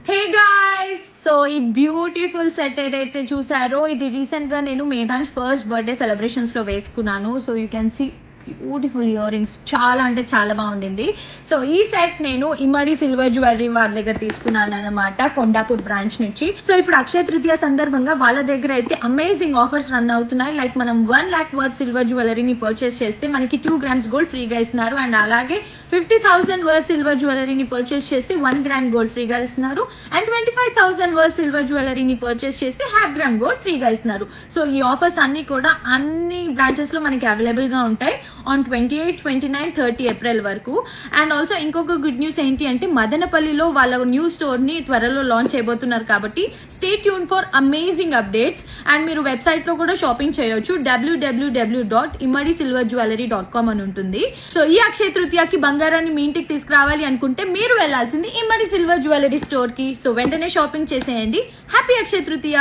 Hey guys, so ఈ beautiful set ఏదైతే చూసారో ఇది రీసెంట్గా నేను మేధాన్స్ ఫస్ట్ బర్త్డే సెలబ్రేషన్స్లో వేసుకున్నాను. So you can see beautiful earrings, చాలా అంటే చాలా బాగుండింది. సో ఈ సెట్ నేను ఇమ్మడి సిల్వర్ జ్యువెలరీ వాళ్ళ దగ్గర తీసుకున్నాను అనమాట, కొండాపూర్ బ్రాంచ్ నుంచి. సో ఇప్పుడు అక్షయ తృతీయ సందర్భంగా వాళ్ళ దగ్గర అయితే అమేజింగ్ ఆఫర్స్ రన్ అవుతున్నాయి. లైక్ మనం 1 lakh వర్త్ సిల్వర్ జ్యువెలరీని పర్చేస్ చేస్తే మనకి 2 grams గోల్డ్ ఫ్రీగా ఇస్తున్నారు. అండ్ అలాగే 50,000 వర్త్ సిల్వర్ జ్యువెలరీని పర్చేస్ చేస్తే 1 gram గోల్డ్ ఫ్రీగా ఇస్తున్నారు. అండ్ 25,000 వర్త్ సిల్వర్ జ్యువెలరీని పర్చేస్ చేస్తే 1/2 gram గోల్డ్ ఫ్రీగా ఇస్తున్నారు. సో ఈ ఆఫర్స్ అన్ని కూడా అన్ని బ్రాంచెస్ లో మనకి అవైలబుల్ గా ఉంటాయి ఆన్ 28, 29, 30 ఏప్రిల్ వరకు. అండ్ ఆల్సో ఇంకొక గుడ్ న్యూస్ ఏంటి అంటే మదనపల్లిలో వాళ్ళ న్యూ స్టోర్ ని త్వరలో లాంచ్ చేయబోతున్నారు. కాబట్టి stay tune for amazing updates. And మీరు వెబ్సైట్ లో కూడా షాపింగ్ చేయొచ్చు, www.immadisilverjewelry.com అని ఉంటుంది. సో ఈ అక్షయ తృతీయకి బంగారాన్ని మీ ఇంటికి తీసుకురావాలి అనుకుంటే మీరు వెళ్లాల్సింది ఇమ్మడి సిల్వర్ జ్యువెలరీ స్టోర్ కి. సో వెంటనే షాపింగ్ చేసేయండి. హ్యాపీ అక్షయ తృతీయ.